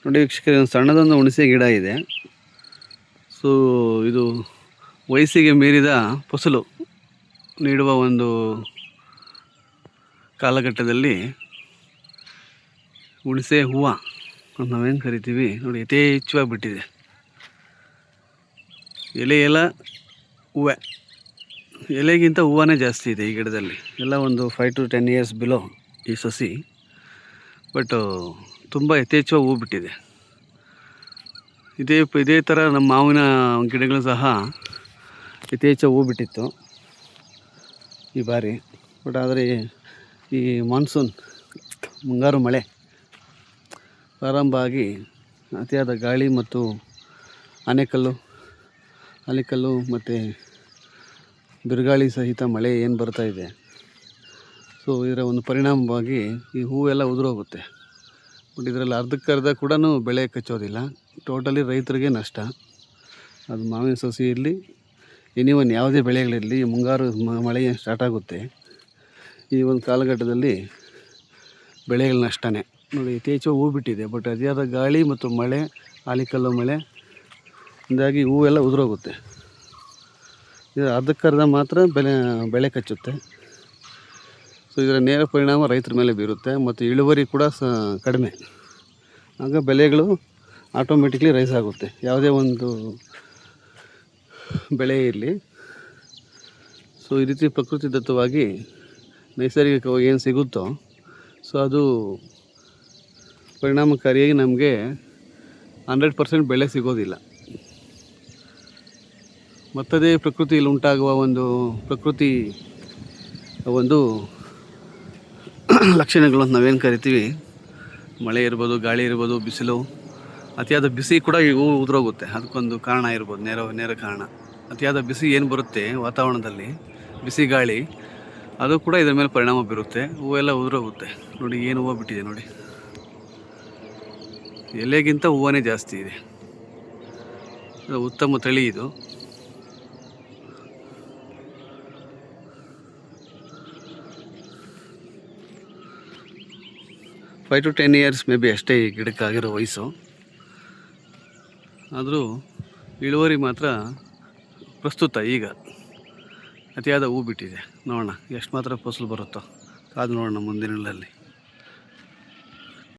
ನೋಡಿ ವೀಕ್ಷಕರೇ, ಒಂದು ಸಣ್ಣದೊಂದು ಹುಣಸೆ ಗಿಡ ಇದೆ. ಸೊ ಇದು ವಯಸ್ಸಿಗೆ ಮೀರಿದ ಫಸಲು ನೀಡುವ ಒಂದು ಕಾಲಘಟ್ಟದಲ್ಲಿ ಹುಣಸೆ ಹೂವು ನಾವೇನು ಕರಿತೀವಿ ನೋಡಿ, ಯಥೇಚ್ಛವಾಗಿ ಬಿಟ್ಟಿದೆ. ಎಲೆ ಎಲ್ಲ ಹೂವೆ, ಎಲೆಗಿಂತ ಹೂವೇ ಜಾಸ್ತಿ ಇದೆ ಈ ಗಿಡದಲ್ಲಿ. ಎಲ್ಲ ಒಂದು 5 to 10 years ಬಿಲೋ ಈ ಸಸಿ. ಬಟ್ ತುಂಬ ಯಥೇಚ್ಛವಾಗಿ ಹೂ ಬಿಟ್ಟಿದೆ. ಇದೇ ಥರ ನಮ್ಮ ಮಾವಿನ ಗಿಡಗಳು ಸಹ ಯಥೇಚ್ಛ ಹೂ ಬಿಟ್ಟಿತ್ತು ಈ ಬಾರಿ. ಬಟ್ ಆದರೆ ಈ ಮಾನ್ಸೂನ್ ಮುಂಗಾರು ಮಳೆ ಪ್ರಾರಂಭ ಆಗಿ ಅತಿಯಾದ ಗಾಳಿ ಮತ್ತು ಆಲಿಕಲ್ಲು ಮತ್ತು ಬಿರುಗಾಳಿ ಸಹಿತ ಮಳೆ ಏನು ಬರ್ತಾ ಇದೆ, ಸೊ ಇದರ ಒಂದು ಪರಿಣಾಮವಾಗಿ ಈ ಹೂವೆಲ್ಲ ಉದುರೋಗುತ್ತೆ. ಬಟ್ ಇದರಲ್ಲಿ ಅರ್ಧಕ್ಕರ್ಧ ಕೂಡ ಬೆಳೆ ಕಚ್ಚೋದಿಲ್ಲ. ಟೋಟಲಿ ರೈತರಿಗೆ ನಷ್ಟ. ಅದು ಮಾವಿನ ಸಸಿ ಇರಲಿ, ಎನಿವನ್ ಯಾವುದೇ ಬೆಳೆಗಳಿರಲಿ, ಮುಂಗಾರು ಮಳೆ ಸ್ಟಾರ್ಟ್ ಆಗುತ್ತೆ ಈ ಒಂದು ಕಾಲಘಟ್ಟದಲ್ಲಿ ಬೆಳೆಗಳ ನಷ್ಟನೇ. ನೋಡಿ, ಯಥೇಚ್ಛ ಹೂ ಬಿಟ್ಟಿದೆ. ಬಟ್ ಅತಿಯಾದ ಗಾಳಿ ಮತ್ತು ಮಳೆ, ಆಲಿಕಲ್ಲು ಮಳೆ ಇಂದಾಗಿ ಹೂವೆಲ್ಲ ಉದುರೋಗುತ್ತೆ. ಇದು ಅರ್ಧಕ್ಕರ್ಧ ಮಾತ್ರ ಬೆಳೆ ಕಚ್ಚುತ್ತೆ. ಸೊ ಇದರ ನೇರ ಪರಿಣಾಮ ರೈತರ ಮೇಲೆ ಬೀರುತ್ತೆ ಮತ್ತು ಇಳುವರಿ ಕೂಡ ಕಡಿಮೆ. ಆಗ ಬೆಲೆಗಳು ಆಟೋಮೆಟಿಕ್ಲಿ ರೈಸ್ ಆಗುತ್ತೆ. ಯಾವುದೇ ಒಂದು ಬೆಳೆ ಇರಲಿ, ಸೊ ಈ ರೀತಿ ಪ್ರಕೃತಿದತ್ತವಾಗಿ ನೈಸರ್ಗಿಕವಾಗಿ ಏನು ಸಿಗುತ್ತೋ, ಸೊ ಅದು ಪರಿಣಾಮಕಾರಿಯಾಗಿ ನಮಗೆ 100% ಬೆಳೆ ಸಿಗೋದಿಲ್ಲ. ಮತ್ತದೇ ಪ್ರಕೃತಿಯಲ್ಲಿ ಉಂಟಾಗುವ ಒಂದು ಲಕ್ಷಣಗಳು ಅಂತ ನಾವೇನು ಕರಿತೀವಿ, ಮಳೆ ಇರ್ಬೋದು, ಗಾಳಿ ಇರ್ಬೋದು, ಬಿಸಿಲು, ಅತಿಯಾದ ಬಿಸಿ ಕೂಡ ಈ ಹೂ ಉದುರೋಗುತ್ತೆ. ಅದಕ್ಕೊಂದು ಕಾರಣ ಇರ್ಬೋದು, ನೇರ ಕಾರಣ. ಅತಿಯಾದ ಬಿಸಿ ಏನು ಬರುತ್ತೆ ವಾತಾವರಣದಲ್ಲಿ, ಬಿಸಿ ಗಾಳಿ, ಅದು ಕೂಡ ಇದರ ಮೇಲೆ ಪರಿಣಾಮ ಬೀರುತ್ತೆ. ಹೂವೆಲ್ಲ ಉದುರೋಗುತ್ತೆ. ನೋಡಿ ಏನು ಹೂವು ಬಿಟ್ಟಿದೆ ನೋಡಿ, ಎಲೆಗಿಂತ ಹೂವೇ ಜಾಸ್ತಿ ಇದೆ. ಉತ್ತಮ ತಳಿ ಇದು. Five to 10 years may be ಅಷ್ಟೇ ಈ ಗಿಡಕ್ಕಾಗಿರೋ ವಯಸ್ಸು. ಆದರೂ ಇಳುವರಿ ಮಾತ್ರ ಪ್ರಸ್ತುತ ಈಗ ಅತಿಯಾದ ಹೂ ಬಿಟ್ಟಿದೆ. ನೋಡೋಣ ಎಷ್ಟು ಮಾತ್ರ ಫಸಲು ಬರುತ್ತೋ, ಕಾದು ನೋಡೋಣ ಮುಂದಿನಗಳಲ್ಲಿ.